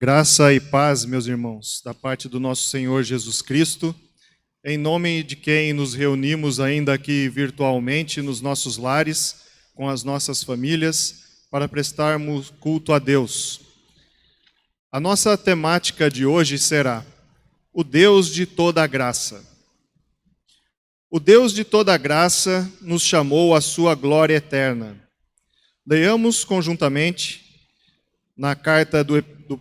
Graça e paz, meus irmãos, da parte do nosso Senhor Jesus Cristo, em nome de quem nos reunimos ainda aqui virtualmente nos nossos lares, com as nossas famílias, para prestarmos culto a Deus. A nossa temática de hoje será o Deus de toda a graça. O Deus de toda a graça nos chamou à sua glória eterna. Leiamos conjuntamente na carta do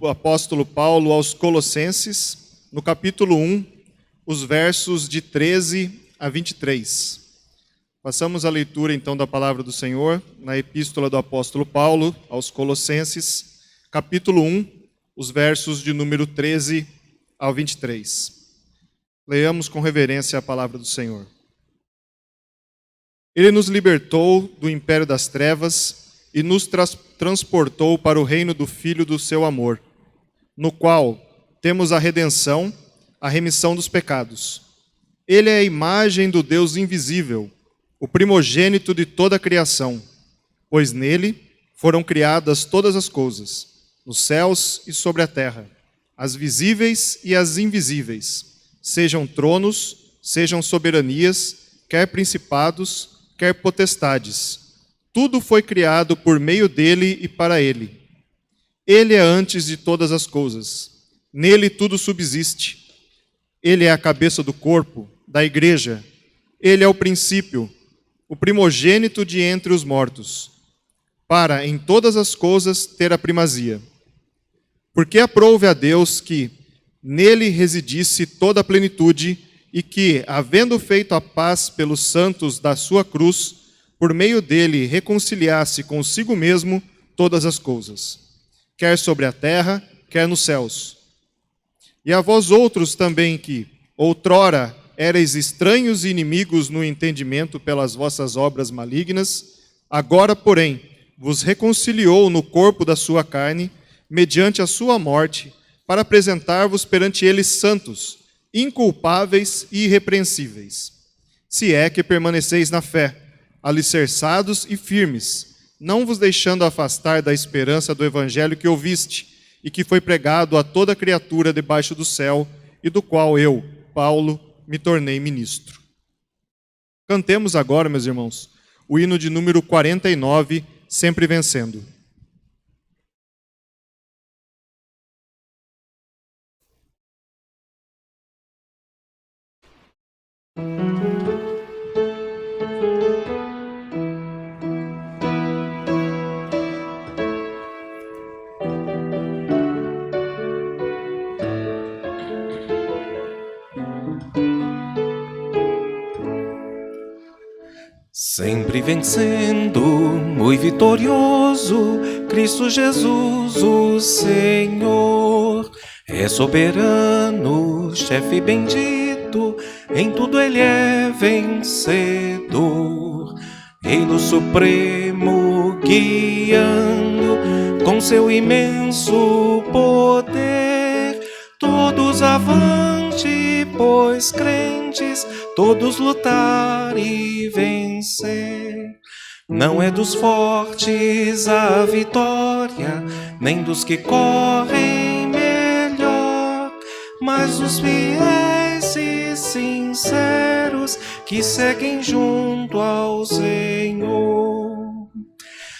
apóstolo Paulo aos Colossenses, no capítulo 1, os versos de 13 a 23. Passamos a leitura então da palavra do Senhor na epístola do apóstolo Paulo aos Colossenses, capítulo 1, os versos de número 13 ao 23. Leiamos com reverência a palavra do Senhor. Ele nos libertou do império das trevas e nos transportou para o reino do Filho do seu amor, no qual temos a redenção, a remissão dos pecados. Ele é a imagem do Deus invisível, o primogênito de toda a criação, pois nele foram criadas todas as coisas, nos céus e sobre a terra, as visíveis e as invisíveis, sejam tronos, sejam soberanias, quer principados, quer potestades. Tudo foi criado por meio dele e para ele. Ele é antes de todas as coisas. Nele tudo subsiste. Ele é a cabeça do corpo, da igreja. Ele é o princípio, o primogênito de entre os mortos, para em todas as coisas ter a primazia. Porque aprouve a Deus que nele residisse toda a plenitude e que, havendo feito a paz pelos santos da sua cruz, por meio dele reconciliasse consigo mesmo todas as coisas, quer sobre a terra, quer nos céus. E a vós outros também que, outrora, éreis estranhos e inimigos no entendimento pelas vossas obras malignas, agora, porém, vos reconciliou no corpo da sua carne, mediante a sua morte, para apresentar-vos perante ele santos, inculpáveis e irrepreensíveis. Se é que permaneceis na fé, alicerçados e firmes, não vos deixando afastar da esperança do evangelho que ouviste e que foi pregado a toda criatura debaixo do céu e do qual eu, Paulo, me tornei ministro. Cantemos agora, meus irmãos, o hino de número 49, Sempre Vencendo. Sempre vencendo, muito vitorioso, Cristo Jesus, o Senhor, é soberano, chefe bendito, em tudo ele é vencedor. Rei do Supremo, guiando com seu imenso poder, todos avante, pois crentes, todos lutar e vencer. Não é dos fortes a vitória, nem dos que correm melhor, mas dos fiéis e sinceros que seguem junto ao Senhor.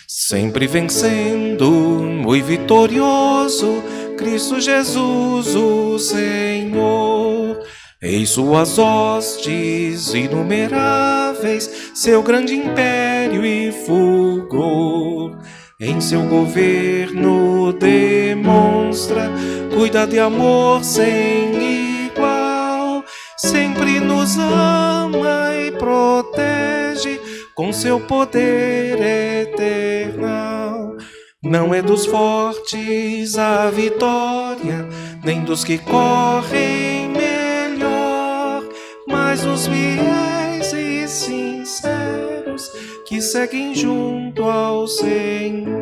Sempre vencendo, muito vitorioso, Cristo Jesus, o Senhor. Eis suas hostes inumeráveis, seu grande império e fulgor. Em seu governo demonstra cuidado e amor sem igual. Sempre nos ama e protege com seu poder eternal. Não é dos fortes a vitória, nem dos que correm melhor, mas os fiéis e sinceros que seguem junto ao Senhor.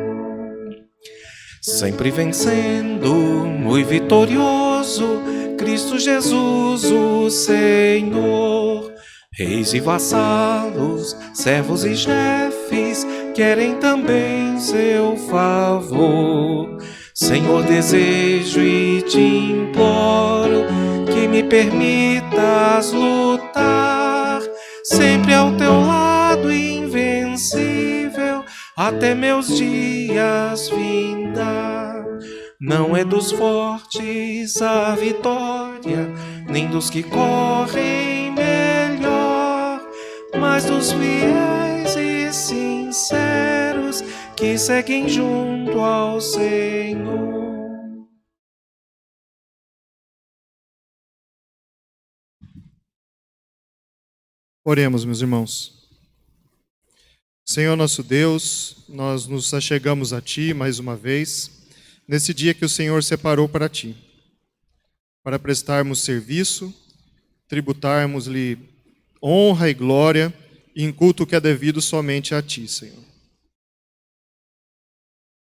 Sempre vencendo, muito vitorioso, Cristo Jesus, o Senhor. Reis e vassalos, servos e chefes, querem também seu favor. Senhor, desejo e te imploro que me permitas lutar sempre ao teu lado invencível até meus dias findar. Não é dos fortes a vitória, nem dos que correm melhor, mas dos fiéis e sinceros que seguem junto ao Senhor. Oremos, meus irmãos. Senhor nosso Deus, nós nos achegamos a Ti mais uma vez, nesse dia que o Senhor separou para Ti, para prestarmos serviço, tributarmos-lhe honra e glória e em culto que é devido somente a Ti, Senhor.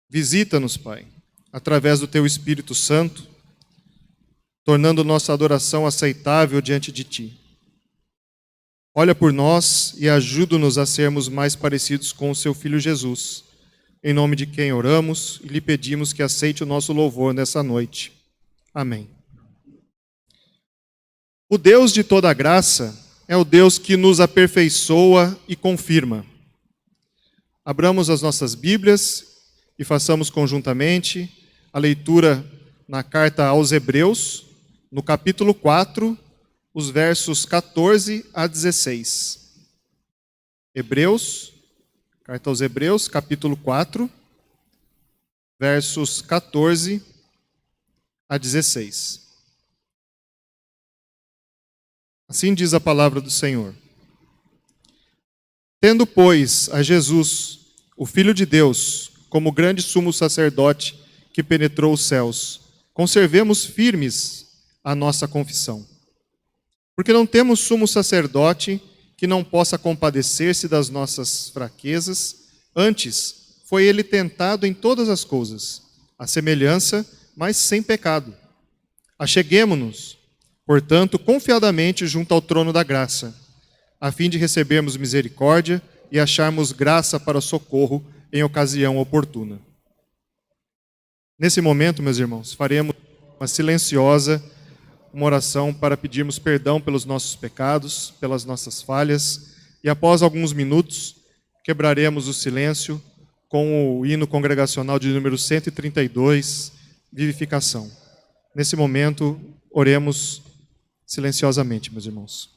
Visita-nos, Pai, através do Teu Espírito Santo, tornando nossa adoração aceitável diante de Ti. Olha por nós e ajuda-nos a sermos mais parecidos com o Seu Filho Jesus, em nome de quem oramos e lhe pedimos que aceite o nosso louvor nessa noite. Amém. O Deus de toda graça é o Deus que nos aperfeiçoa e confirma. Abramos as nossas Bíblias e façamos conjuntamente a leitura na carta aos Hebreus, no capítulo 4, os versos 14 a 16. Carta aos Hebreus, capítulo 4, versos 14 a 16. Assim diz a palavra do Senhor. Tendo, pois, a Jesus, o Filho de Deus, como grande sumo sacerdote que penetrou os céus, conservemos firmes a nossa confissão. Porque não temos sumo sacerdote que não possa compadecer-se das nossas fraquezas, antes foi ele tentado em todas as coisas, à semelhança, mas sem pecado. Acheguemo-nos, portanto, confiadamente junto ao trono da graça, a fim de recebermos misericórdia e acharmos graça para socorro em ocasião oportuna. Nesse momento, meus irmãos, faremos uma silenciosa uma oração para pedirmos perdão pelos nossos pecados, pelas nossas falhas, e após alguns minutos, quebraremos o silêncio com o hino congregacional de número 132, Vivificação. Nesse momento, oremos silenciosamente, meus irmãos.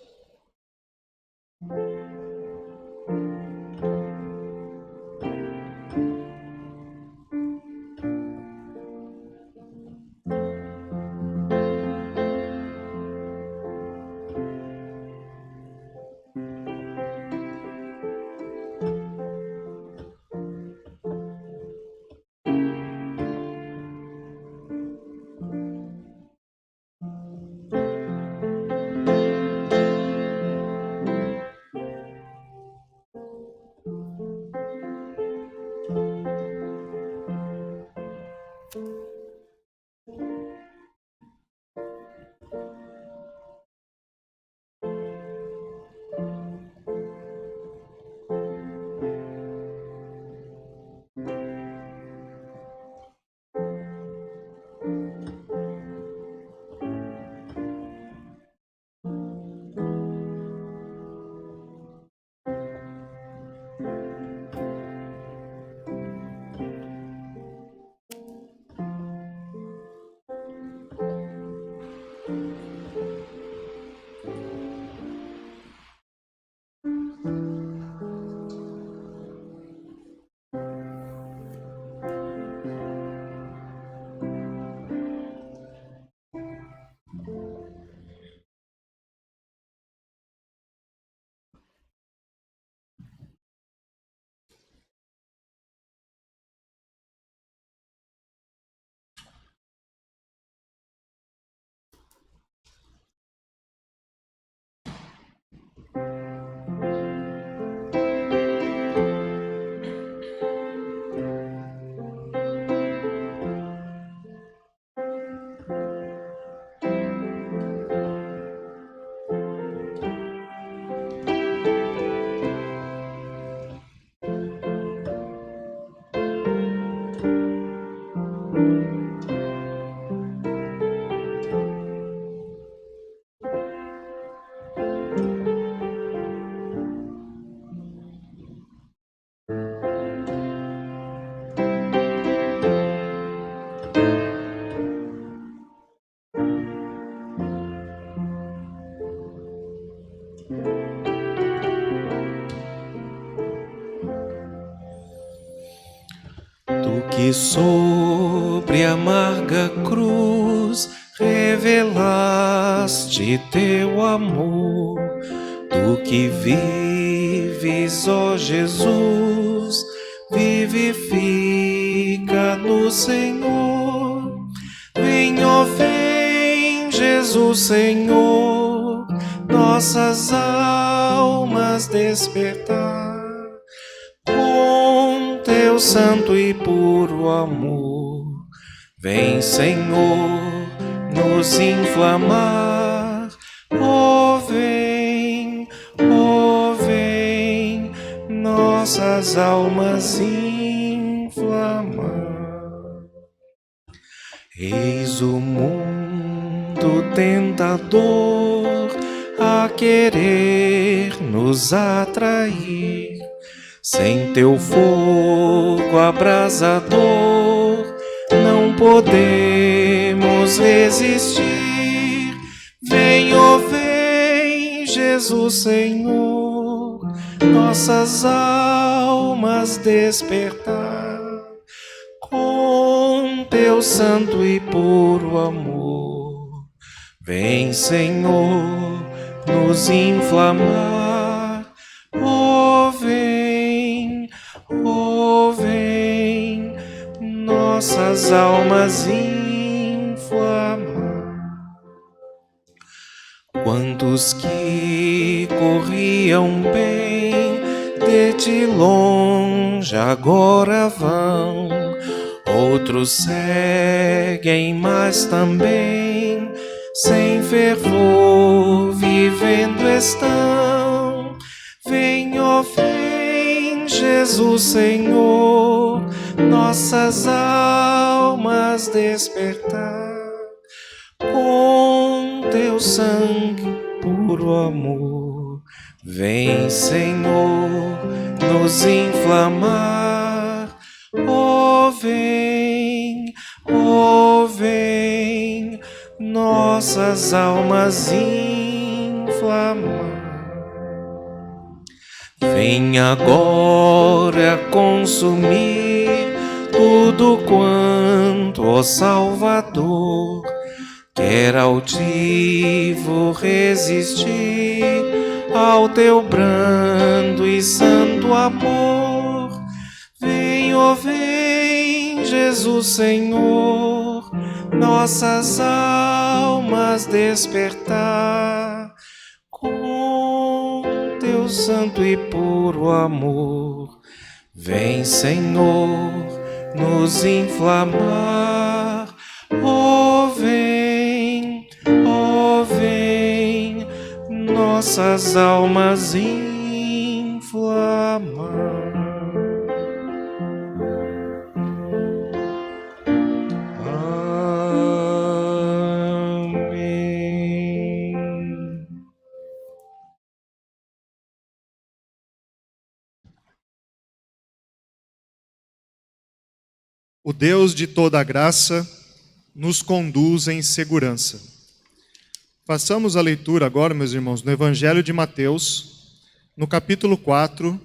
que sobre a amarga cruz revelaste teu amor, tu que vives, ó Jesus, vivifica no Senhor. Vem, ó vem, Jesus Senhor, nossas almas despertar com teu santo e puro amor. Vem, Senhor, nos inflamar. Ó vem, nossas almas inflamar. Eis o mundo tentador a querer nos atrair. Sem teu fogo abrasador não podemos resistir. Vem, ó vem, Jesus Senhor, nossas almas despertar com teu santo e puro amor. Vem, Senhor, nos inflamar. Ó vem, nossas almas inflamar. Quantos que corriam bem de ti longe agora vão, outros seguem, mas também sem fervor vivendo estão. Vem, ó vem, Jesus Senhor, nossas almas despertar com teu sangue puro amor. Vem, Senhor, nos inflamar. Ó vem, nossas almas inflamar. Vem agora consumir tudo quanto, ó Salvador, quer altivo resistir ao teu brando e santo amor. Vem, ó vem, Jesus Senhor, nossas almas despertar com teu santo e puro amor. Vem, Senhor, nos inflamar. Ó vem, nossas almas inflamar. O Deus de toda a graça nos conduz em segurança. Façamos a leitura agora, meus irmãos, no Evangelho de Mateus, no capítulo 4,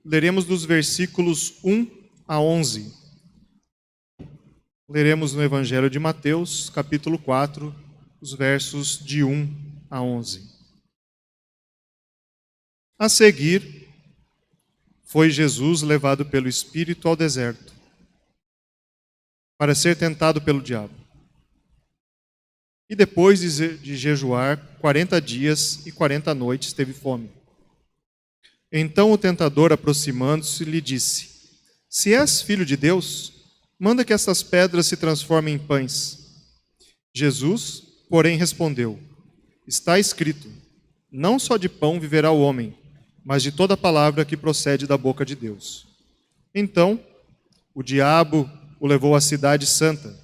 leremos dos versículos 1 a 11. Leremos no Evangelho de Mateus, capítulo 4, os versos de 1 a 11. A seguir, foi Jesus levado pelo Espírito ao deserto, para ser tentado pelo diabo. E depois de jejuar 40 dias e 40 noites, teve fome. Então o tentador, aproximando-se, lhe disse: Se és filho de Deus, manda que estas pedras se transformem em pães. Jesus, porém, respondeu: Está escrito, não só de pão viverá o homem, mas de toda palavra que procede da boca de Deus. Então, o diabo o levou à cidade santa,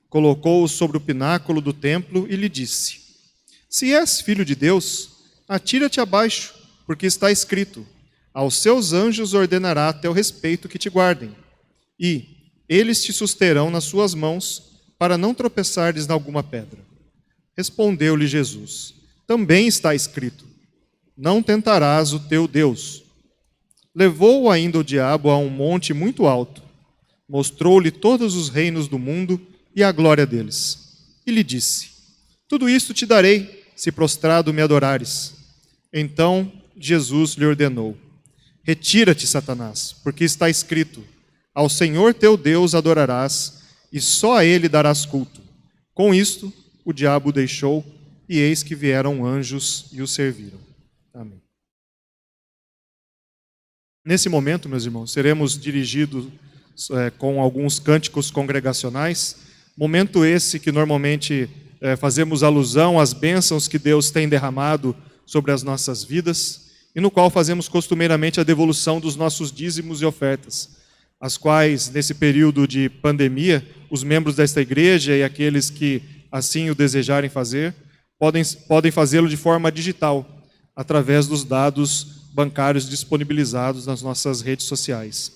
colocou-o sobre o pináculo do templo e lhe disse: Se és filho de Deus, atira-te abaixo, porque está escrito: Aos seus anjos ordenará a teu respeito que te guardem, e eles te susterão nas suas mãos, para não tropeçares em alguma pedra. Respondeu-lhe Jesus: Também está escrito: Não tentarás o teu Deus. Levou-o ainda o diabo a um monte muito alto, mostrou-lhe todos os reinos do mundo e a glória deles. E lhe disse: tudo isto te darei, se prostrado me adorares. Então Jesus lhe ordenou: retira-te, Satanás, porque está escrito: ao Senhor teu Deus adorarás, e só a ele darás culto. Com isto, o diabo o deixou, e eis que vieram anjos e o serviram. Amém. Nesse momento, meus irmãos, seremos dirigidos com alguns cânticos congregacionais. Momento esse que normalmente fazemos alusão às bênçãos que Deus tem derramado sobre as nossas vidas, e no qual fazemos costumeiramente a devolução dos nossos dízimos e ofertas, as quais, nesse período de pandemia, os membros desta igreja e aqueles que assim o desejarem fazer, podem fazê-lo de forma digital, através dos dados bancários disponibilizados nas nossas redes sociais.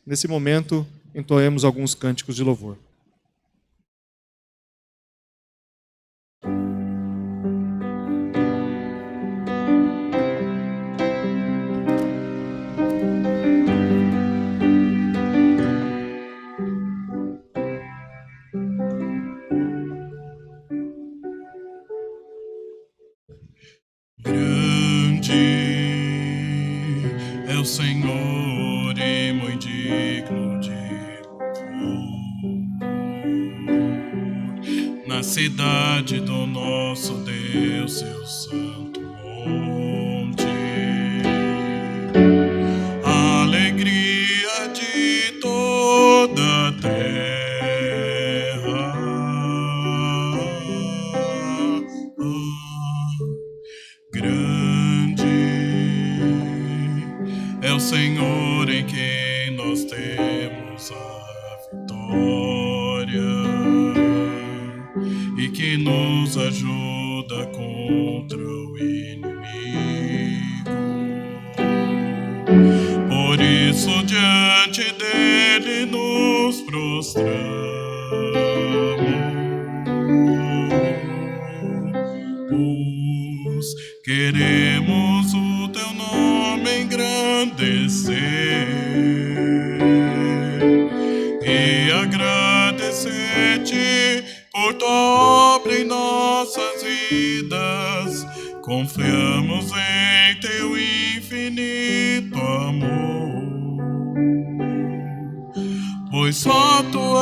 Nesse momento, entoemos alguns cânticos de louvor. Grande é o Senhor e muito digno de louvor. Na cidade do nosso Deus, seu santo monte, a alegria de toda a terra. Grande é o Senhor em quem nós temos a vitória e que nos ajuda contra o inimigo. Por isso, diante dele nos prostramos. Queremos o teu nome engrandecer e agradecer-te por tua obra em nossas vidas. Confiamos em teu infinito amor, pois só tu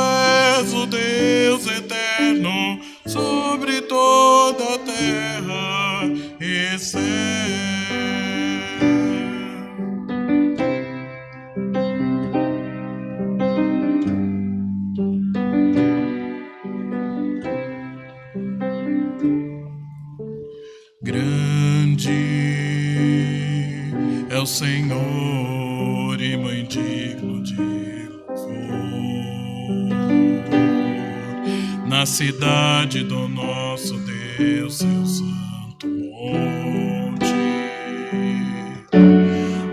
és o Deus eterno sobre toda a terra e céu. Grande é o Senhor e muito digno de louvor. Na cidade do nosso Deus, seu santo monte,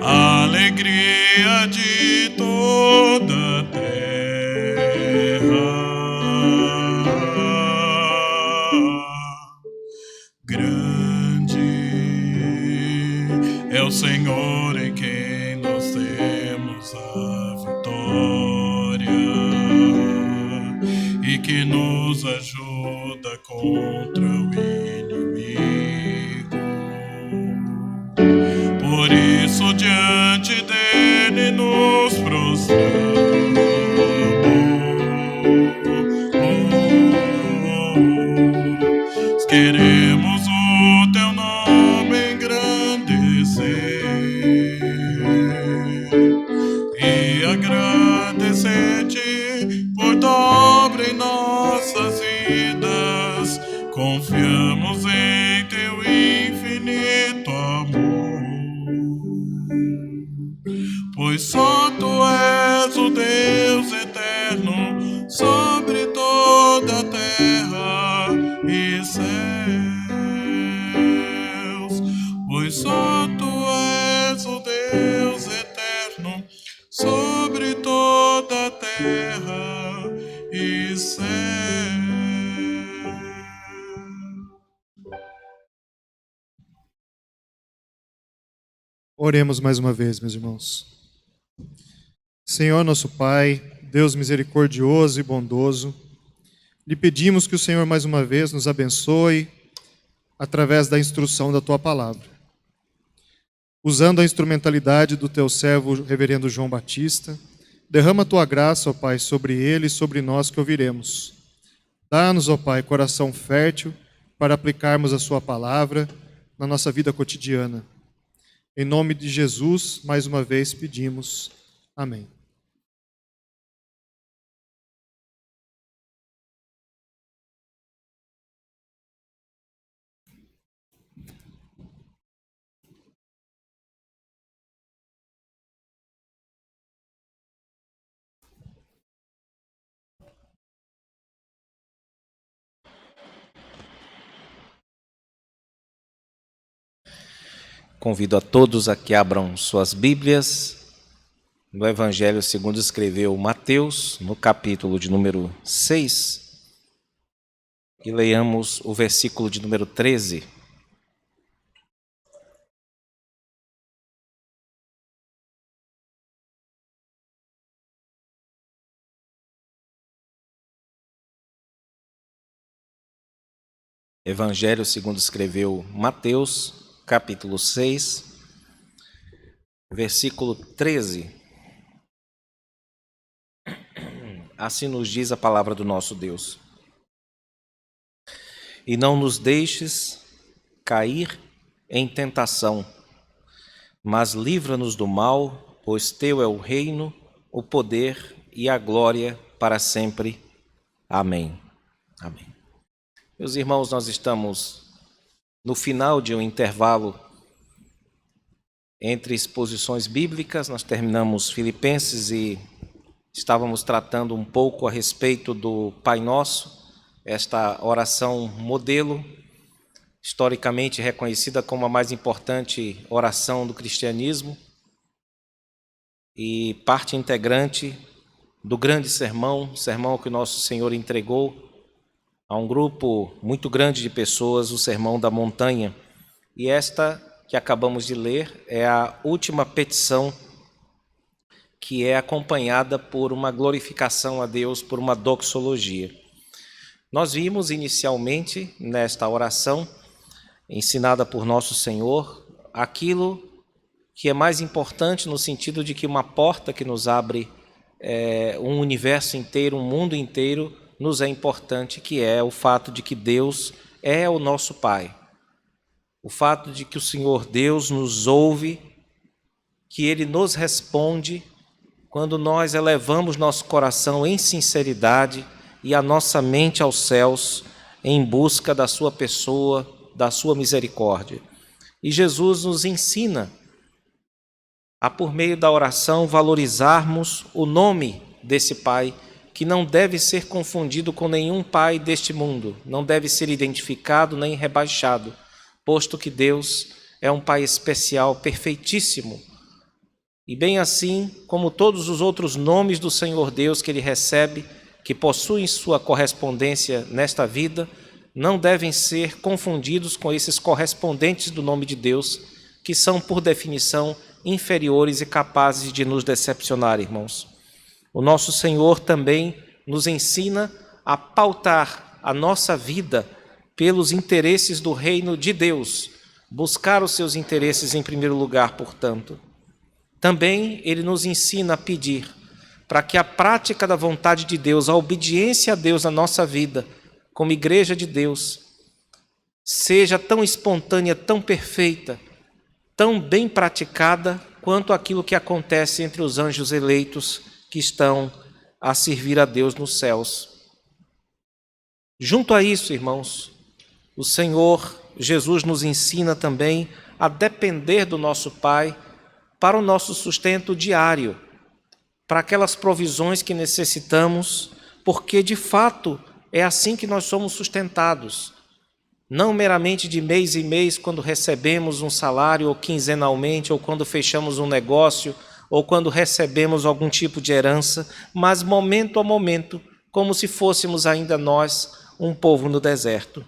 a alegria de toda a terra. Grande é o Senhor em quem nós temos a vitória e que nos ajuda contra o inimigo. Por isso, diante dele nos prostramos. Queremos o teu nome engrandecer e agradecer-te por tua obra em nossas vidas. Confiamos em teu infinito amor, pois só tu és o Deus eterno sobre toda a terra e céus, pois só tu és o Deus eterno sobre toda a terra e céus. Oremos mais uma vez, meus irmãos. Senhor, nosso Pai, Deus misericordioso e bondoso, lhe pedimos que o Senhor mais uma vez nos abençoe através da instrução da tua palavra. Usando a instrumentalidade do teu servo, reverendo João Batista, derrama a tua graça, ó Pai, sobre ele e sobre nós que ouviremos. Dá-nos, ó Pai, coração fértil para aplicarmos a sua palavra na nossa vida cotidiana. Em nome de Jesus, mais uma vez pedimos. Amém. Convido a todos a que abram suas Bíblias no Evangelho segundo escreveu Mateus, no capítulo de número 6, e leiamos o versículo de número 13. Evangelho segundo escreveu Mateus, capítulo 6, versículo 13. Assim nos diz a palavra do nosso Deus. E não nos deixes cair em tentação, mas livra-nos do mal, pois teu é o reino, o poder e a glória para sempre. Amém. Amém. Meus irmãos, nós estamos no final de um intervalo entre exposições bíblicas. Nós terminamos Filipenses e estávamos tratando um pouco a respeito do Pai Nosso, esta oração modelo, historicamente reconhecida como a mais importante oração do cristianismo e parte integrante do grande sermão que nosso Senhor entregou a um grupo muito grande de pessoas, o Sermão da Montanha. E esta que acabamos de ler é a última petição, que é acompanhada por uma glorificação a Deus, por uma doxologia. Nós vimos inicialmente nesta oração, ensinada por nosso Senhor, aquilo que é mais importante no sentido de que uma porta que nos abre um universo inteiro, um mundo inteiro, nos é importante, que é o fato de que Deus é o nosso Pai. O fato de que o Senhor Deus nos ouve, que Ele nos responde quando nós elevamos nosso coração em sinceridade e a nossa mente aos céus em busca da sua pessoa, da sua misericórdia. E Jesus nos ensina a, por meio da oração, valorizarmos o nome desse Pai, que não deve ser confundido com nenhum pai deste mundo, não deve ser identificado nem rebaixado, posto que Deus é um Pai especial, perfeitíssimo. E bem assim como todos os outros nomes do Senhor Deus que Ele recebe, que possuem sua correspondência nesta vida, não devem ser confundidos com esses correspondentes do nome de Deus, que são, por definição, inferiores e capazes de nos decepcionar, irmãos. O nosso Senhor também nos ensina a pautar a nossa vida pelos interesses do reino de Deus, buscar os seus interesses em primeiro lugar, portanto. Também Ele nos ensina a pedir para que a prática da vontade de Deus, a obediência a Deus na nossa vida, como igreja de Deus, seja tão espontânea, tão perfeita, tão bem praticada, quanto aquilo que acontece entre os anjos eleitos que estão a servir a Deus nos céus. Junto a isso, irmãos, o Senhor Jesus nos ensina também a depender do nosso Pai para o nosso sustento diário, para aquelas provisões que necessitamos, porque de fato é assim que nós somos sustentados. Não meramente de mês em mês, quando recebemos um salário, ou quinzenalmente, ou quando fechamos um negócio, ou quando recebemos algum tipo de herança, mas momento a momento, como se fôssemos ainda nós um povo no deserto.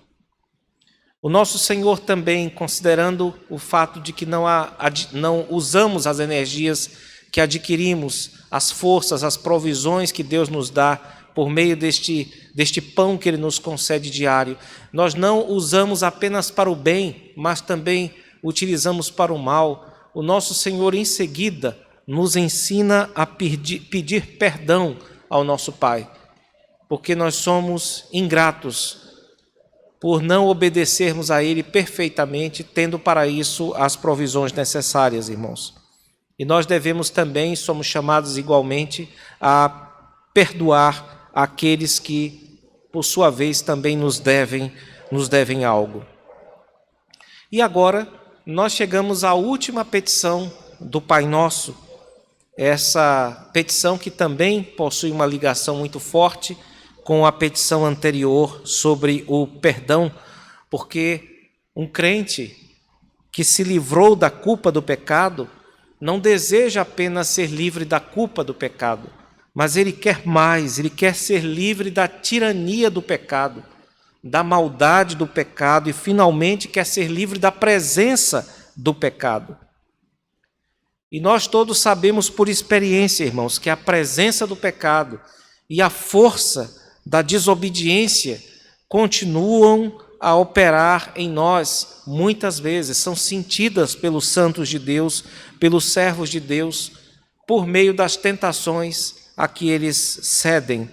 O nosso Senhor também, considerando o fato de que não usamos as energias que adquirimos as forças, as provisões que Deus nos dá por meio deste pão que Ele nos concede diário, nós não usamos apenas para o bem, mas também utilizamos para o mal. O nosso Senhor, em seguida, nos ensina a pedir perdão ao nosso Pai, porque nós somos ingratos por não obedecermos a Ele perfeitamente, tendo para isso as provisões necessárias, irmãos. E nós devemos também, somos chamados igualmente a perdoar aqueles que, por sua vez, também nos devem algo. E agora, nós chegamos à última petição do Pai Nosso, essa petição que também possui uma ligação muito forte com a petição anterior sobre o perdão, porque um crente que se livrou da culpa do pecado não deseja apenas ser livre da culpa do pecado, mas ele quer mais, ele quer ser livre da tirania do pecado, da maldade do pecado e, finalmente, quer ser livre da presença do pecado. E nós todos sabemos por experiência, irmãos, que a presença do pecado e a força da desobediência continuam a operar em nós, muitas vezes, são sentidas pelos santos de Deus, pelos servos de Deus, por meio das tentações a que eles cedem.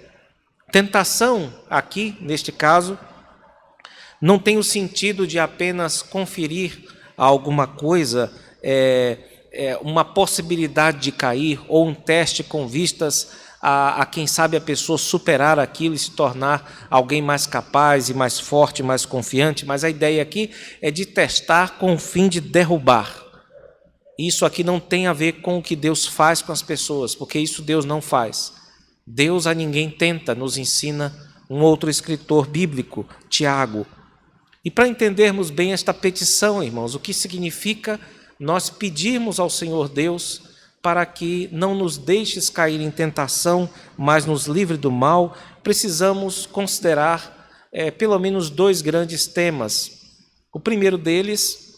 Tentação, aqui, neste caso, não tem o sentido de apenas conferir alguma coisa, uma possibilidade de cair, ou um teste com vistas a quem sabe a pessoa superar aquilo e se tornar alguém mais capaz e mais forte, mais confiante, mas a ideia aqui é de testar com o fim de derrubar. Isso aqui não tem a ver com o que Deus faz com as pessoas, porque isso Deus não faz. Deus a ninguém tenta, nos ensina um outro escritor bíblico, Tiago. E para entendermos bem esta petição, irmãos, o que significa nós pedirmos ao Senhor Deus para que não nos deixes cair em tentação, mas nos livre do mal, precisamos considerar pelo menos dois grandes temas. O primeiro deles,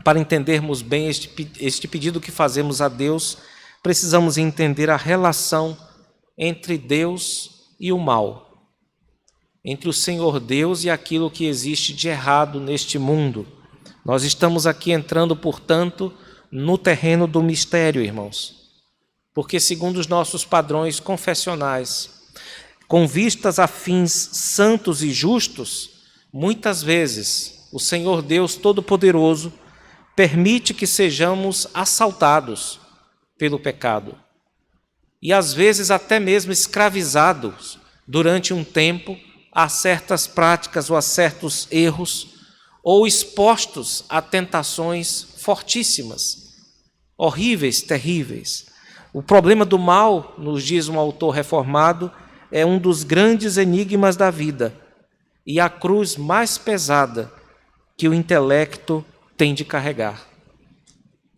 para entendermos bem este pedido que fazemos a Deus, precisamos entender a relação entre Deus e o mal, entre o Senhor Deus e aquilo que existe de errado neste mundo. Nós estamos aqui entrando, portanto, no terreno do mistério, irmãos, porque segundo os nossos padrões confessionais, com vistas a fins santos e justos, muitas vezes o Senhor Deus Todo-Poderoso permite que sejamos assaltados pelo pecado e às vezes até mesmo escravizados durante um tempo a certas práticas ou a certos erros, ou expostos a tentações fortíssimas, horríveis, terríveis. O problema do mal, nos diz um autor reformado, é um dos grandes enigmas da vida e a cruz mais pesada que o intelecto tem de carregar.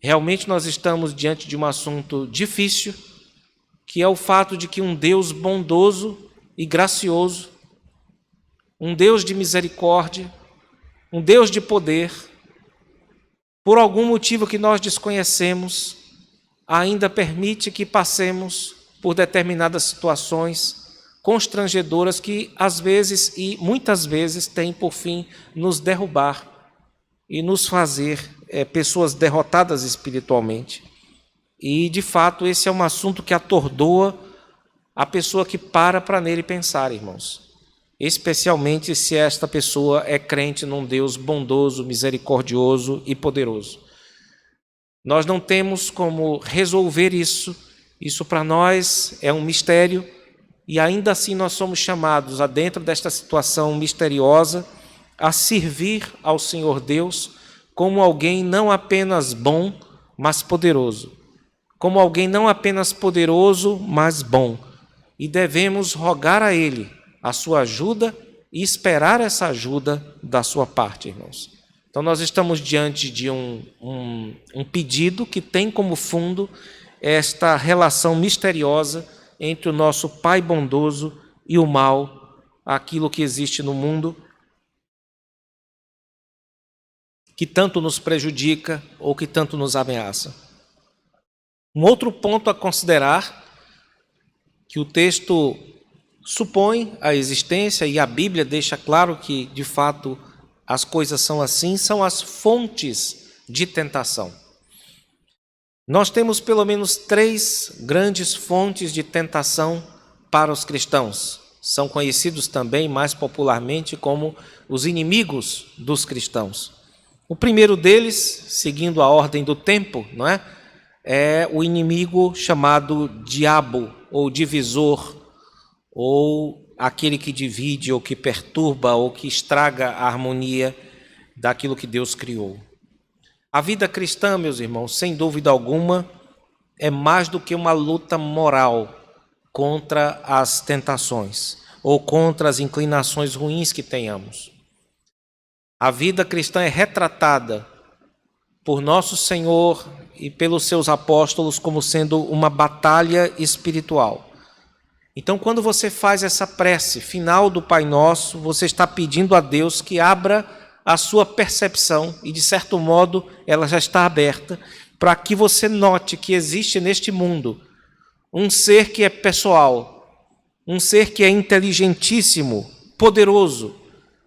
Realmente nós estamos diante de um assunto difícil, que é o fato de que um Deus bondoso e gracioso, um Deus de misericórdia, um Deus de poder, por algum motivo que nós desconhecemos, ainda permite que passemos por determinadas situações constrangedoras que, às vezes e muitas vezes, têm por fim nos derrubar e nos fazer pessoas derrotadas espiritualmente. E, de fato, esse é um assunto que atordoa a pessoa que para nele pensar, irmãos. Especialmente se esta pessoa é crente num Deus bondoso, misericordioso e poderoso. Nós não temos como resolver isso. Isso para nós é um mistério e ainda assim nós somos chamados a, dentro desta situação misteriosa, a servir ao Senhor Deus como alguém não apenas bom, mas poderoso. Como alguém não apenas poderoso, mas bom. E devemos rogar a Ele a sua ajuda e esperar essa ajuda da sua parte, irmãos. Então nós estamos diante de um pedido que tem como fundo esta relação misteriosa entre o nosso Pai bondoso e o mal, aquilo que existe no mundo, que tanto nos prejudica ou que tanto nos ameaça. Um outro ponto a considerar, que o texto supõe a existência, e a Bíblia deixa claro que, de fato, as coisas são assim, são as fontes de tentação. Nós temos pelo menos 3 grandes fontes de tentação para os cristãos. São conhecidos também mais popularmente como os inimigos dos cristãos. O primeiro deles, seguindo a ordem do tempo, não é? É o inimigo chamado diabo, ou divisor, ou aquele que divide, ou que perturba, ou que estraga a harmonia daquilo que Deus criou. A vida cristã, meus irmãos, sem dúvida alguma, é mais do que uma luta moral contra as tentações ou contra as inclinações ruins que tenhamos. A vida cristã é retratada por nosso Senhor e pelos seus apóstolos como sendo uma batalha espiritual. Então, quando você faz essa prece final do Pai Nosso, você está pedindo a Deus que abra a sua percepção, e de certo modo ela já está aberta, para que você note que existe neste mundo um ser que é pessoal, um ser que é inteligentíssimo, poderoso,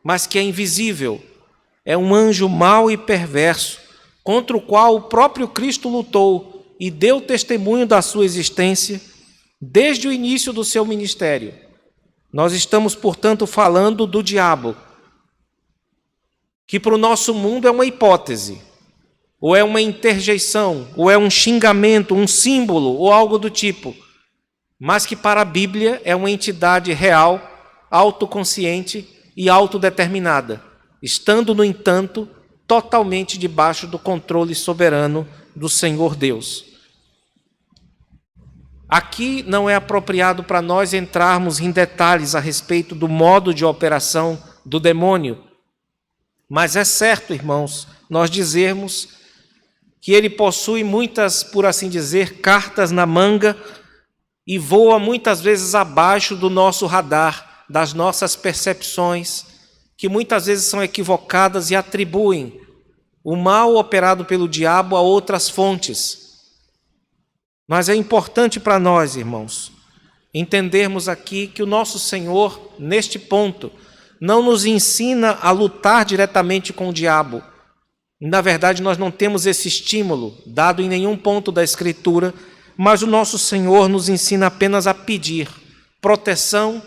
mas que é invisível. É um anjo mau e perverso, contra o qual o próprio Cristo lutou e deu testemunho da sua existência desde o início do seu ministério. Nós estamos, portanto, falando do diabo, que para o nosso mundo é uma hipótese, ou é uma interjeição, ou é um xingamento, um símbolo, ou algo do tipo, mas que para a Bíblia é uma entidade real, autoconsciente e autodeterminada, estando, no entanto, totalmente debaixo do controle soberano do Senhor Deus. Aqui não é apropriado para nós entrarmos em detalhes a respeito do modo de operação do demônio, mas é certo, irmãos, nós dizermos que ele possui muitas, por assim dizer, cartas na manga e voa muitas vezes abaixo do nosso radar, das nossas percepções, que muitas vezes são equivocadas e atribuem o mal operado pelo diabo a outras fontes. Mas é importante para nós, irmãos, entendermos aqui que o nosso Senhor, neste ponto, não nos ensina a lutar diretamente com o diabo. Na verdade, nós não temos esse estímulo dado em nenhum ponto da Escritura, mas o nosso Senhor nos ensina apenas a pedir proteção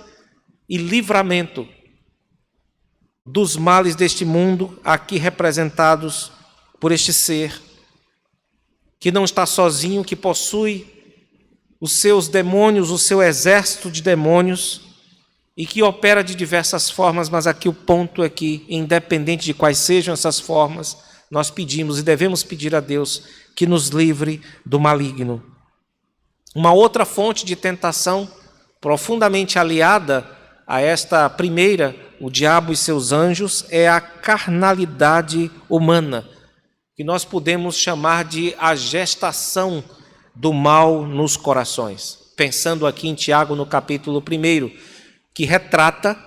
e livramento dos males deste mundo, aqui representados por este ser, que não está sozinho, que possui os seus demônios, o seu exército de demônios, e que opera de diversas formas, mas aqui o ponto é que, independente de quais sejam essas formas, nós pedimos e devemos pedir a Deus que nos livre do maligno. Uma outra fonte de tentação, profundamente aliada a esta primeira, o diabo e seus anjos, é a carnalidade humana, que nós podemos chamar de a gestação do mal nos corações. Pensando aqui em Tiago, no capítulo 1, que retrata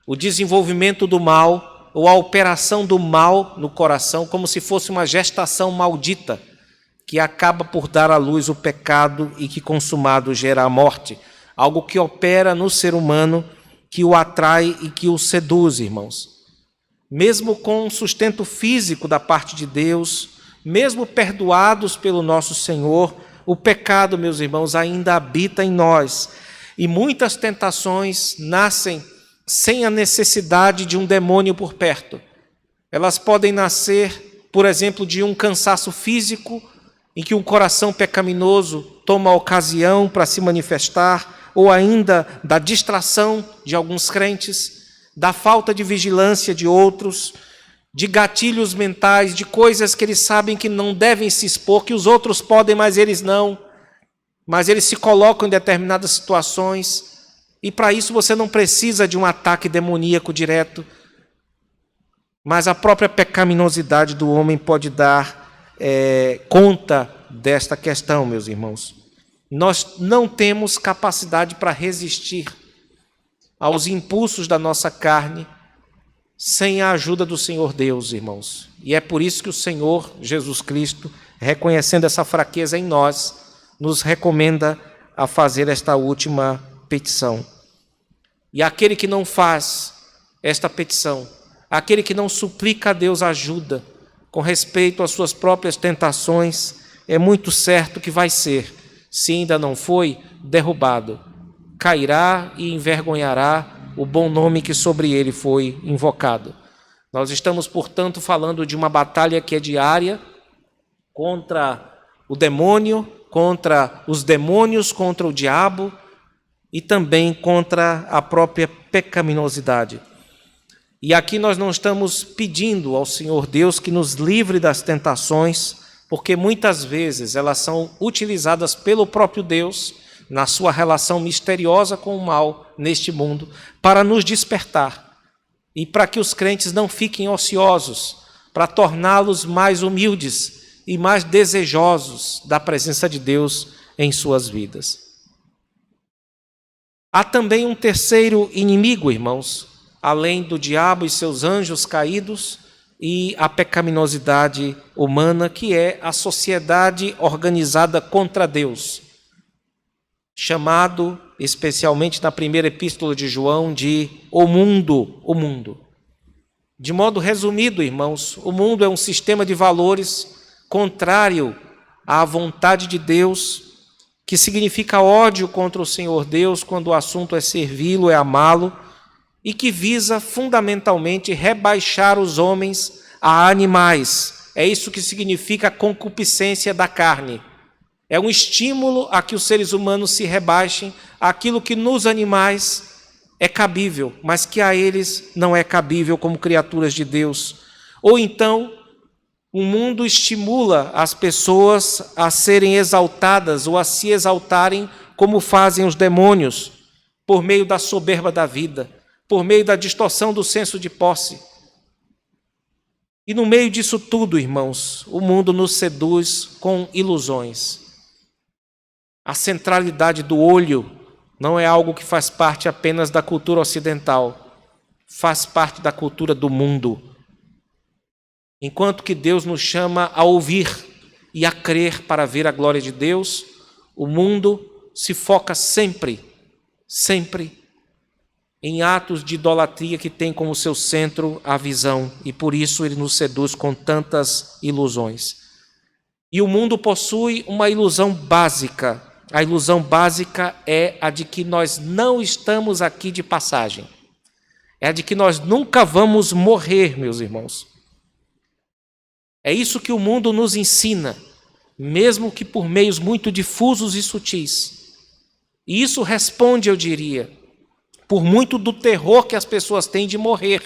o desenvolvimento do mal, ou a operação do mal no coração, como se fosse uma gestação maldita, que acaba por dar à luz o pecado e que, consumado, gera a morte. Algo que opera no ser humano, que o atrai e que o seduz, irmãos. Mesmo com sustento físico da parte de Deus, mesmo perdoados pelo nosso Senhor, o pecado, meus irmãos, ainda habita em nós. E muitas tentações nascem sem a necessidade de um demônio por perto. Elas podem nascer, por exemplo, de um cansaço físico, em que um coração pecaminoso toma a ocasião para se manifestar, ou ainda da distração de alguns crentes, da falta de vigilância de outros, de gatilhos mentais, de coisas que eles sabem que não devem se expor, que os outros podem, mas eles não. Mas eles se colocam em determinadas situações, e para isso você não precisa de um ataque demoníaco direto, mas a própria pecaminosidade do homem pode dar conta desta questão, meus irmãos. Nós não temos capacidade para resistir aos impulsos da nossa carne sem a ajuda do Senhor Deus, irmãos. E é por isso que o Senhor Jesus Cristo, reconhecendo essa fraqueza em nós, nos recomenda a fazer esta última petição. E aquele que não faz esta petição, aquele que não suplica a Deus ajuda com respeito às suas próprias tentações, é muito certo que vai ser, se ainda não foi, derrubado. Cairá e envergonhará o bom nome que sobre ele foi invocado. Nós estamos, portanto, falando de uma batalha que é diária contra o demônio, contra os demônios, contra o diabo e também contra a própria pecaminosidade. E aqui nós não estamos pedindo ao Senhor Deus que nos livre das tentações, porque muitas vezes elas são utilizadas pelo próprio Deus na sua relação misteriosa com o mal neste mundo, para nos despertar e para que os crentes não fiquem ociosos, para torná-los mais humildes e mais desejosos da presença de Deus em suas vidas. Há também um terceiro inimigo, irmãos, além do diabo e seus anjos caídos e a pecaminosidade humana, que é a sociedade organizada contra Deus, chamado, especialmente na primeira epístola de João, de o mundo. De modo resumido, irmãos, o mundo é um sistema de valores contrário à vontade de Deus, que significa ódio contra o Senhor Deus quando o assunto é servi-lo, é amá-lo, e que visa fundamentalmente rebaixar os homens a animais. É isso que significa a concupiscência da carne. É um estímulo a que os seres humanos se rebaixem àquilo que nos animais é cabível, mas que a eles não é cabível como criaturas de Deus. Ou então, o mundo estimula as pessoas a serem exaltadas ou a se exaltarem como fazem os demônios, por meio da soberba da vida, por meio da distorção do senso de posse. E no meio disso tudo, irmãos, o mundo nos seduz com ilusões. A centralidade do olho não é algo que faz parte apenas da cultura ocidental, faz parte da cultura do mundo. Enquanto que Deus nos chama a ouvir e a crer para ver a glória de Deus, o mundo se foca sempre em atos de idolatria que tem como seu centro a visão, e por isso ele nos seduz com tantas ilusões. E o mundo possui uma ilusão básica. A ilusão básica é a de que nós não estamos aqui de passagem. É a de que nós nunca vamos morrer, meus irmãos. É isso que o mundo nos ensina, mesmo que por meios muito difusos e sutis. E isso responde, eu diria, por muito do terror que as pessoas têm de morrer,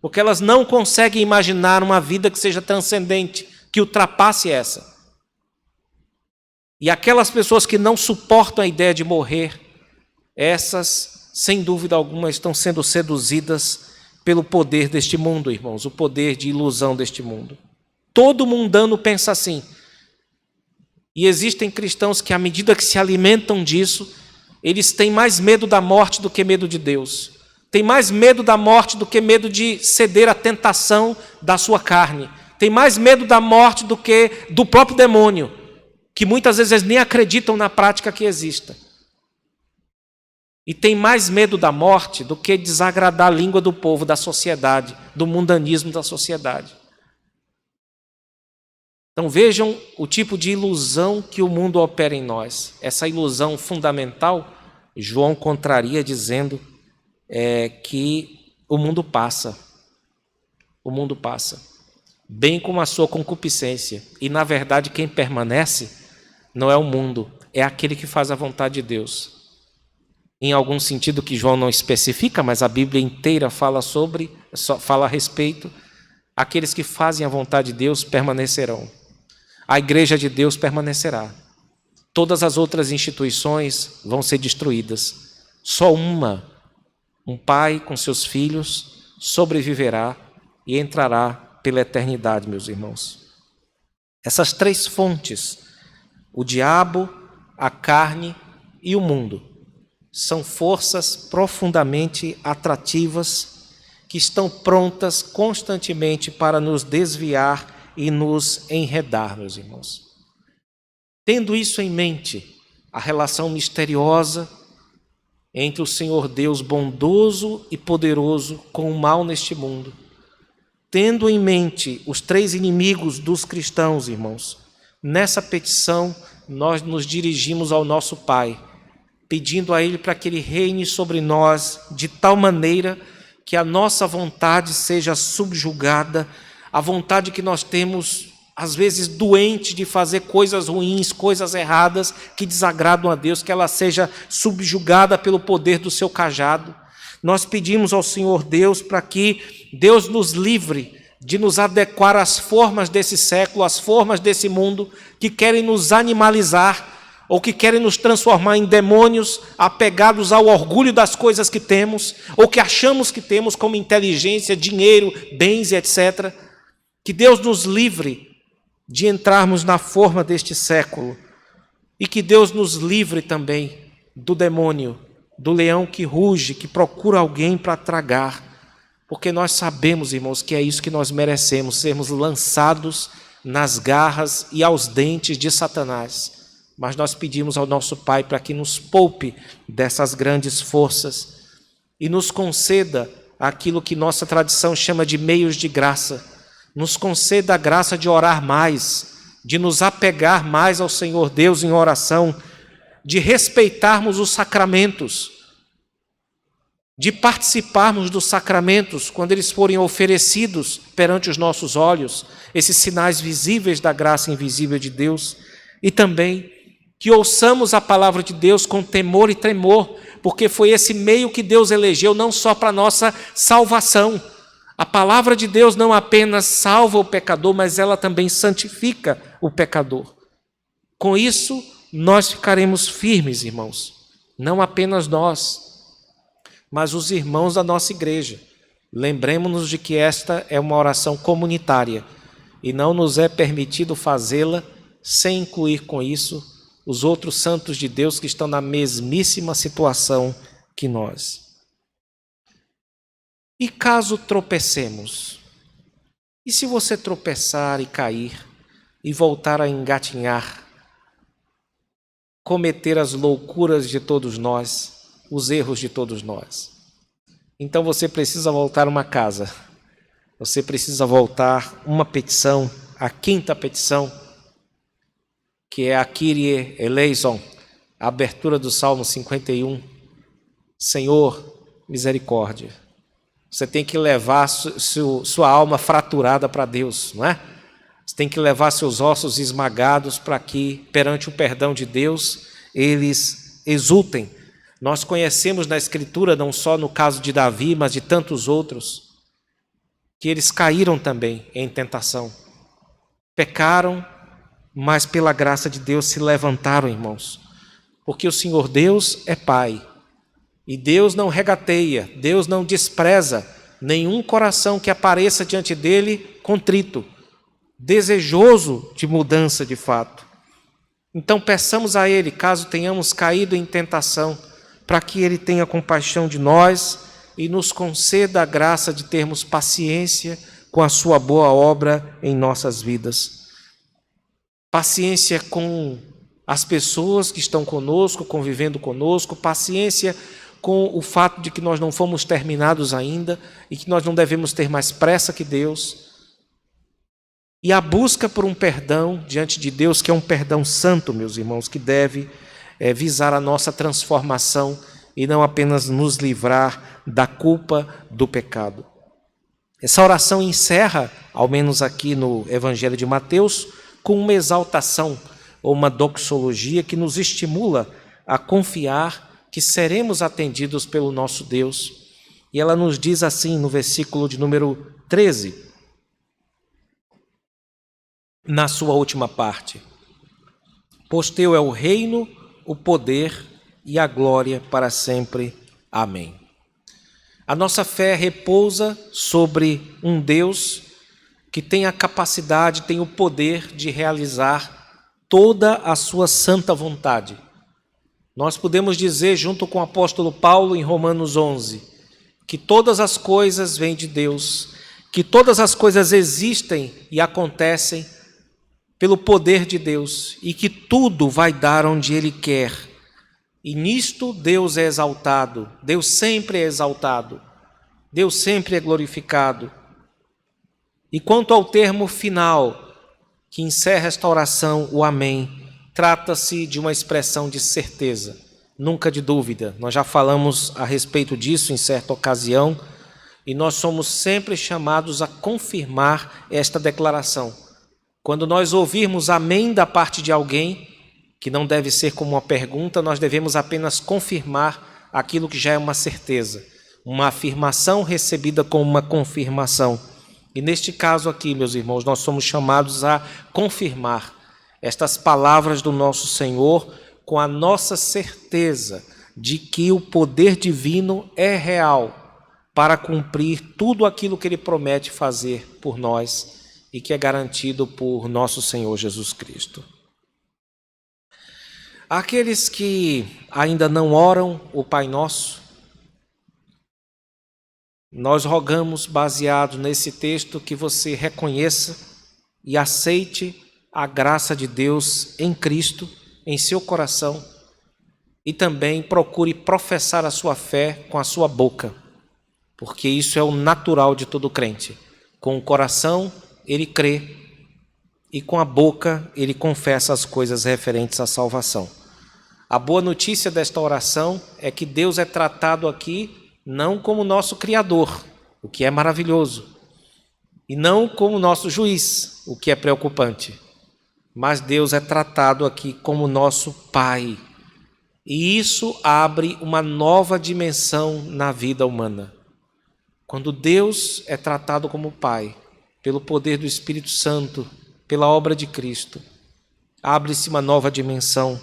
porque elas não conseguem imaginar uma vida que seja transcendente, que ultrapasse essa. E aquelas pessoas que não suportam a ideia de morrer, essas, sem dúvida alguma, estão sendo seduzidas pelo poder deste mundo, irmãos, o poder de ilusão deste mundo. Todo mundano pensa assim. E existem cristãos que, à medida que se alimentam disso, eles têm mais medo da morte do que medo de Deus. Têm mais medo da morte do que medo de ceder à tentação da sua carne. Têm mais medo da morte do que do próprio demônio, que muitas vezes eles nem acreditam na prática que exista. E têm mais medo da morte do que desagradar a língua do povo, da sociedade, do mundanismo da sociedade. Então vejam o tipo de ilusão que o mundo opera em nós. Essa ilusão fundamental, João contraria dizendo que o mundo passa. O mundo passa. Bem como a sua concupiscência. E na verdade quem permanece não é o mundo, é aquele que faz a vontade de Deus. Em algum sentido que João não especifica, mas a Bíblia inteira fala a respeito, aqueles que fazem a vontade de Deus permanecerão. A igreja de Deus permanecerá. Todas as outras instituições vão ser destruídas. Só uma, um pai com seus filhos, sobreviverá e entrará pela eternidade, meus irmãos. Essas três fontes, o diabo, a carne e o mundo, são forças profundamente atrativas que estão prontas constantemente para nos desviar e nos enredar, meus irmãos. Tendo isso em mente, a relação misteriosa entre o Senhor Deus bondoso e poderoso com o mal neste mundo, tendo em mente os 3 inimigos dos cristãos, irmãos, nessa petição nós nos dirigimos ao nosso Pai, pedindo a Ele para que Ele reine sobre nós de tal maneira que a nossa vontade seja subjugada, a vontade que nós temos, às vezes, doente de fazer coisas ruins, coisas erradas, que desagradam a Deus, que ela seja subjugada pelo poder do seu cajado. Nós pedimos ao Senhor Deus para que Deus nos livre de nos adequar às formas desse século, às formas desse mundo, que querem nos animalizar, ou que querem nos transformar em demônios apegados ao orgulho das coisas que temos, ou que achamos que temos como inteligência, dinheiro, bens e etc. Que Deus nos livre de entrarmos na forma deste século e que Deus nos livre também do demônio, do leão que ruge, que procura alguém para tragar, porque nós sabemos, irmãos, que é isso que nós merecemos, sermos lançados nas garras e aos dentes de Satanás. Mas nós pedimos ao nosso Pai para que nos poupe dessas grandes forças e nos conceda aquilo que nossa tradição chama de meios de graça. Nos conceda a graça de orar mais, de nos apegar mais ao Senhor Deus em oração, de respeitarmos os sacramentos, de participarmos dos sacramentos quando eles forem oferecidos perante os nossos olhos, esses sinais visíveis da graça invisível de Deus, e também que ouçamos a palavra de Deus com temor e tremor, porque foi esse meio que Deus elegeu não só para a nossa salvação. A palavra de Deus não apenas salva o pecador, mas ela também santifica o pecador. Com isso, nós ficaremos firmes, irmãos. Não apenas nós, mas os irmãos da nossa igreja. Lembremos-nos de que esta é uma oração comunitária e não nos é permitido fazê-la sem incluir com isso os outros santos de Deus que estão na mesmíssima situação que nós. E caso tropecemos? E se você tropeçar e cair e voltar a engatinhar, cometer as loucuras de todos nós, os erros de todos nós? Então você precisa voltar uma casa, você precisa voltar uma petição, a 5ª petição, que é a Kyrie eleison, a abertura do Salmo 51. Senhor, misericórdia. Você tem que levar sua alma fraturada para Deus, não é? Você tem que levar seus ossos esmagados para que, perante o perdão de Deus, eles exultem. Nós conhecemos na Escritura, não só no caso de Davi, mas de tantos outros, que eles caíram também em tentação. Pecaram, mas pela graça de Deus se levantaram, irmãos. Porque o Senhor Deus é Pai. E Deus não regateia, Deus não despreza nenhum coração que apareça diante dele contrito, desejoso de mudança de fato. Então peçamos a Ele, caso tenhamos caído em tentação, para que Ele tenha compaixão de nós e nos conceda a graça de termos paciência com a sua boa obra em nossas vidas. Paciência com as pessoas que estão conosco, convivendo conosco, paciência com o fato de que nós não fomos terminados ainda e que nós não devemos ter mais pressa que Deus. E a busca por um perdão diante de Deus, que é um perdão santo, meus irmãos, que deve visar a nossa transformação e não apenas nos livrar da culpa do pecado. Essa oração encerra, ao menos aqui no Evangelho de Mateus, com uma exaltação ou uma doxologia que nos estimula a confiar que seremos atendidos pelo nosso Deus. E ela nos diz assim no versículo de número 13, na sua última parte: pois teu é o reino, o poder e a glória para sempre. Amém. A nossa fé repousa sobre um Deus que tem a capacidade, tem o poder de realizar toda a sua santa vontade. Nós podemos dizer, junto com o apóstolo Paulo em Romanos 11, que todas as coisas vêm de Deus, que todas as coisas existem e acontecem pelo poder de Deus e que tudo vai dar onde Ele quer. E nisto Deus é exaltado, Deus sempre é exaltado, Deus sempre é glorificado. E quanto ao termo final, que encerra esta oração, o amém, trata-se de uma expressão de certeza, nunca de dúvida. Nós já falamos a respeito disso em certa ocasião, e nós somos sempre chamados a confirmar esta declaração. Quando nós ouvirmos amém da parte de alguém, que não deve ser como uma pergunta, nós devemos apenas confirmar aquilo que já é uma certeza, uma afirmação recebida como uma confirmação. E neste caso aqui, meus irmãos, nós somos chamados a confirmar estas palavras do nosso Senhor com a nossa certeza de que o poder divino é real para cumprir tudo aquilo que Ele promete fazer por nós e que é garantido por nosso Senhor Jesus Cristo. Aqueles que ainda não oram o Pai Nosso, nós rogamos, baseado nesse texto, que você reconheça e aceite a graça de Deus em Cristo, em seu coração, e também procure professar a sua fé com a sua boca, porque isso é o natural de todo crente. Com o coração ele crê e com a boca ele confessa as coisas referentes à salvação. A boa notícia desta oração é que Deus é tratado aqui não como nosso Criador, o que é maravilhoso, e não como nosso juiz, o que é preocupante, mas Deus é tratado aqui como nosso Pai. E isso abre uma nova dimensão na vida humana. Quando Deus é tratado como Pai, pelo poder do Espírito Santo, pela obra de Cristo, abre-se uma nova dimensão.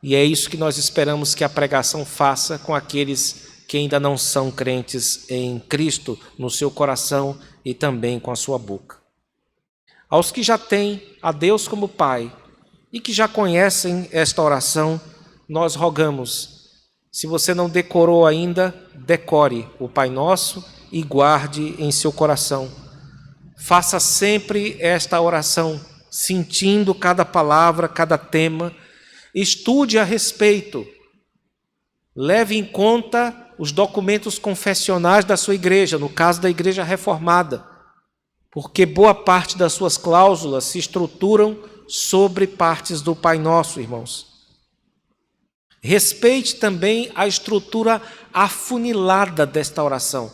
E é isso que nós esperamos que a pregação faça com aqueles que ainda não são crentes em Cristo, no seu coração e também com a sua boca. Aos que já têm a Deus como Pai e que já conhecem esta oração, nós rogamos, se você não decorou ainda, decore o Pai Nosso e guarde em seu coração. Faça sempre esta oração, sentindo cada palavra, cada tema, estude a respeito, leve em conta os documentos confessionais da sua igreja, no caso da Igreja Reformada, porque boa parte das suas cláusulas se estruturam sobre partes do Pai Nosso, irmãos. Respeite também a estrutura afunilada desta oração.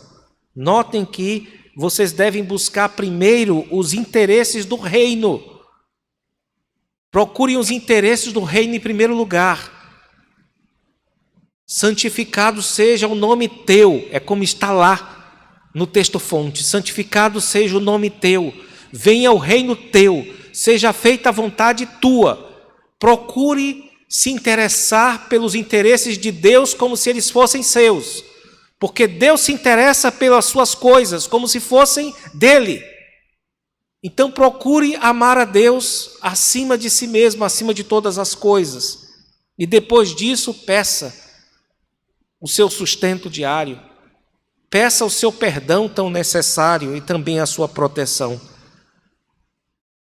Notem que vocês devem buscar primeiro os interesses do reino. Procurem os interesses do reino em primeiro lugar. Santificado seja o nome teu, é como está lá no texto fonte. Santificado seja o nome teu, venha o reino teu, seja feita a vontade tua. Procure se interessar pelos interesses de Deus como se eles fossem seus, porque Deus se interessa pelas suas coisas como se fossem dele. Então procure amar a Deus acima de si mesmo, acima de todas as coisas, e depois disso peça o seu sustento diário, peça o seu perdão tão necessário e também a sua proteção.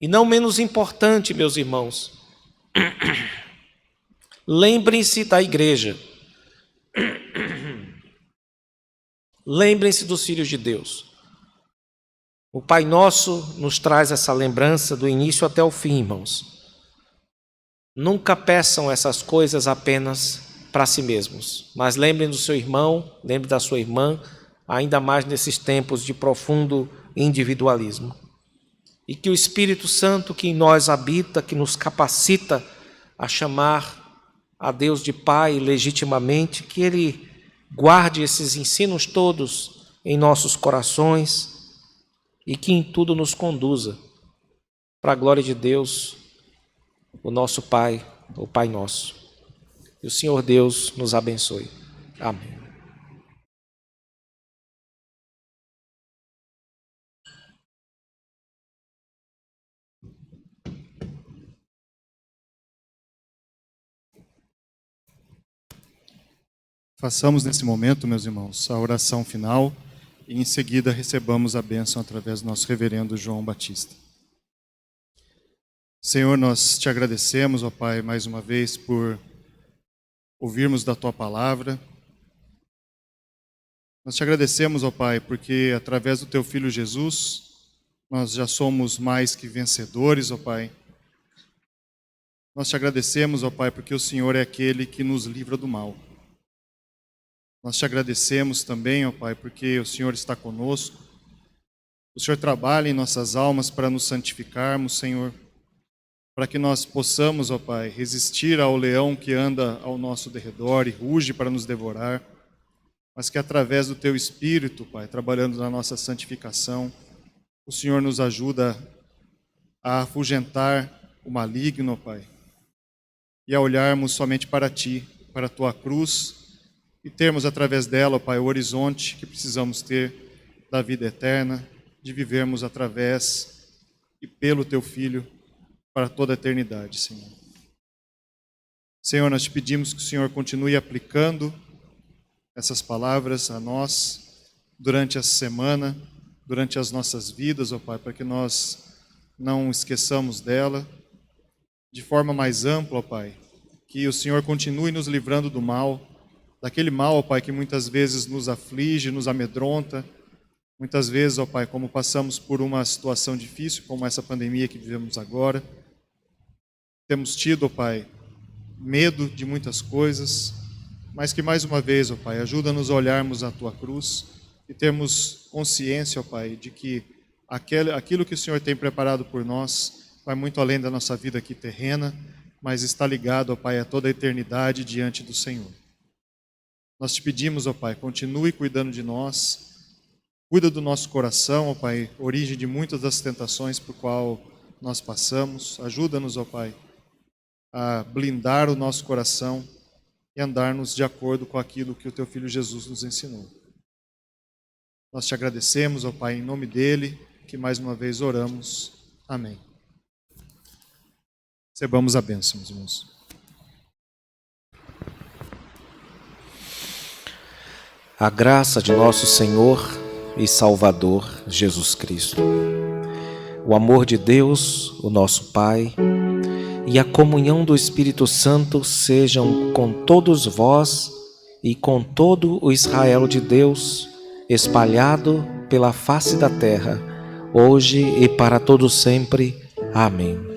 E não menos importante, meus irmãos, lembrem-se da igreja, lembrem-se dos filhos de Deus. O Pai Nosso nos traz essa lembrança do início até o fim, irmãos. Nunca peçam essas coisas apenas para si mesmos, mas lembrem do seu irmão, lembrem da sua irmã, ainda mais nesses tempos de profundo individualismo. E que o Espírito Santo que em nós habita, que nos capacita a chamar a Deus de Pai legitimamente, que Ele guarde esses ensinos todos em nossos corações e que em tudo nos conduza para a glória de Deus, o nosso Pai, o Pai Nosso. E o Senhor Deus nos abençoe. Amém. Façamos nesse momento, meus irmãos, a oração final e em seguida recebamos a bênção através do nosso reverendo João Batista. Senhor, nós te agradecemos, ó Pai, mais uma vez por ouvirmos da Tua palavra. Nós te agradecemos, ó Pai, porque através do Teu Filho Jesus, nós já somos mais que vencedores, ó Pai. Nós te agradecemos, ó Pai, porque o Senhor é aquele que nos livra do mal. Nós te agradecemos também, ó Pai, porque o Senhor está conosco. O Senhor trabalha em nossas almas para nos santificarmos, Senhor, para que nós possamos, ó Pai, resistir ao leão que anda ao nosso derredor e ruge para nos devorar, mas que através do Teu Espírito, Pai, trabalhando na nossa santificação, o Senhor nos ajuda a afugentar o maligno, ó Pai, e a olharmos somente para Ti, para a Tua cruz, e termos através dela, ó Pai, o horizonte que precisamos ter da vida eterna, de vivermos através e pelo Teu Filho para toda a eternidade, Senhor. Senhor, nós te pedimos que o Senhor continue aplicando essas palavras a nós durante essa semana, durante as nossas vidas, ó Pai, para que nós não esqueçamos dela de forma mais ampla, ó Pai, que o Senhor continue nos livrando do mal, daquele mal, ó Pai, que muitas vezes nos aflige, nos amedronta. Muitas vezes, ó Pai, como passamos por uma situação difícil, como essa pandemia que vivemos agora, temos tido, ó Pai, medo de muitas coisas, mas que mais uma vez, ó Pai, ajuda-nos a olharmos a Tua cruz e termos consciência, ó Pai, de que aquilo que o Senhor tem preparado por nós vai muito além da nossa vida aqui terrena, mas está ligado, ó Pai, a toda a eternidade diante do Senhor. Nós te pedimos, ó Pai, continue cuidando de nós, cuida do nosso coração, ó Pai, origem de muitas das tentações por qual nós passamos. Ajuda-nos, ó Pai, a blindar o nosso coração e andarmos de acordo com aquilo que o Teu Filho Jesus nos ensinou. Nós te agradecemos, ó Pai, em nome dEle, que mais uma vez oramos. Amém. Recebamos a bênção, meus irmãos. A graça de nosso Senhor e Salvador Jesus Cristo, o amor de Deus, o nosso Pai, e a comunhão do Espírito Santo sejam com todos vós e com todo o Israel de Deus, espalhado pela face da terra, hoje e para todo sempre. Amém.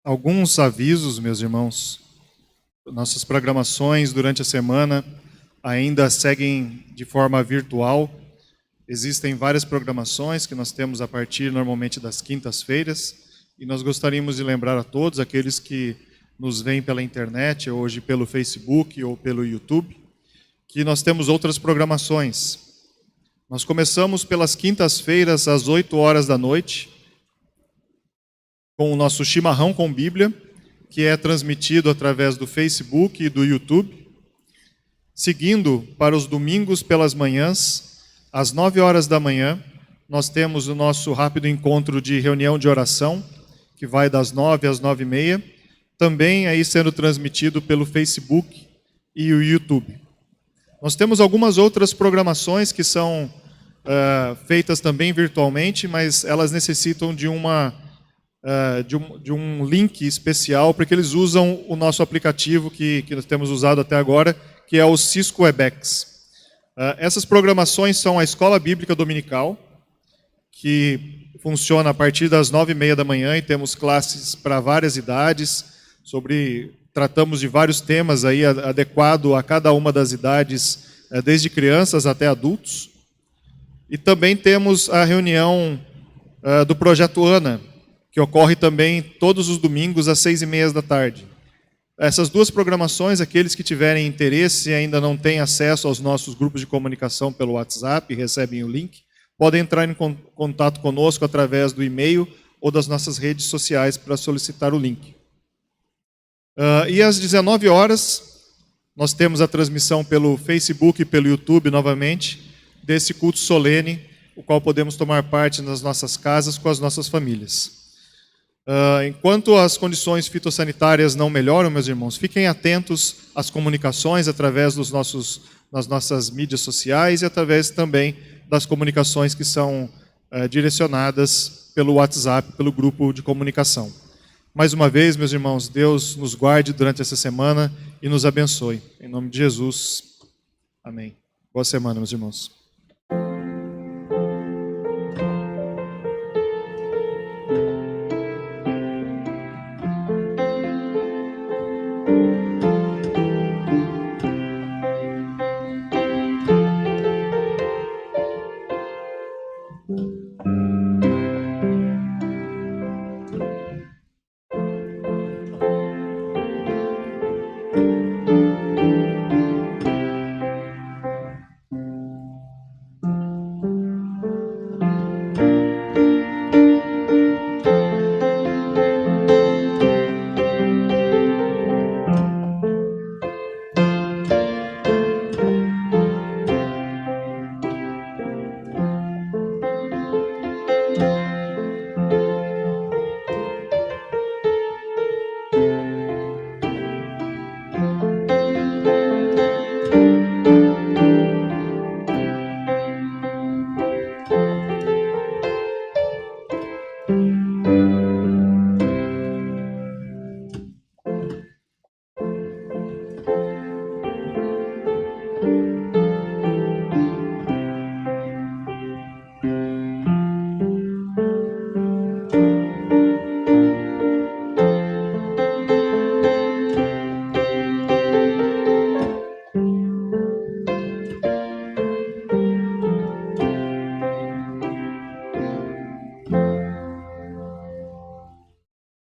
Alguns avisos, meus irmãos. Nossas programações durante a semana ainda seguem de forma virtual. Existem várias programações que nós temos a partir normalmente das quintas-feiras, e nós gostaríamos de lembrar a todos, aqueles que nos veem pela internet, hoje pelo Facebook ou pelo YouTube, que nós temos outras programações. Nós começamos pelas quintas-feiras às 8 horas da noite, com o nosso Chimarrão com Bíblia, que é transmitido através do Facebook e do YouTube. Seguindo, para os domingos pelas manhãs, às 9 horas da manhã, nós temos o nosso rápido encontro de reunião de oração, que vai das 9 às 9h30, também aí sendo transmitido pelo Facebook e o YouTube. Nós temos algumas outras programações que são feitas também virtualmente, mas elas necessitam de um link especial, porque eles usam o nosso aplicativo que nós temos usado até agora, que é o Cisco Webex. Essas programações são a Escola Bíblica Dominical, que funciona a partir das 9h30 da manhã, e temos classes para várias idades, tratamos de vários temas aí adequado a cada uma das idades, desde crianças até adultos. E também temos a reunião do Projeto Ana, que ocorre também todos os domingos às 6h30 da tarde. Essas duas programações, aqueles que tiverem interesse e ainda não têm acesso aos nossos grupos de comunicação pelo WhatsApp, recebem o link, podem entrar em contato conosco através do e-mail ou das nossas redes sociais para solicitar o link. E às 19 horas, nós temos a transmissão pelo Facebook e pelo YouTube novamente, desse culto solene, o qual podemos tomar parte nas nossas casas com as nossas famílias. Enquanto as condições fitossanitárias não melhoram, meus irmãos, fiquem atentos às comunicações através das nossas mídias sociais e através também das comunicações que são direcionadas pelo WhatsApp, pelo grupo de comunicação. Mais uma vez, meus irmãos, Deus nos guarde durante essa semana e nos abençoe. Em nome de Jesus. Amém. Boa semana, meus irmãos.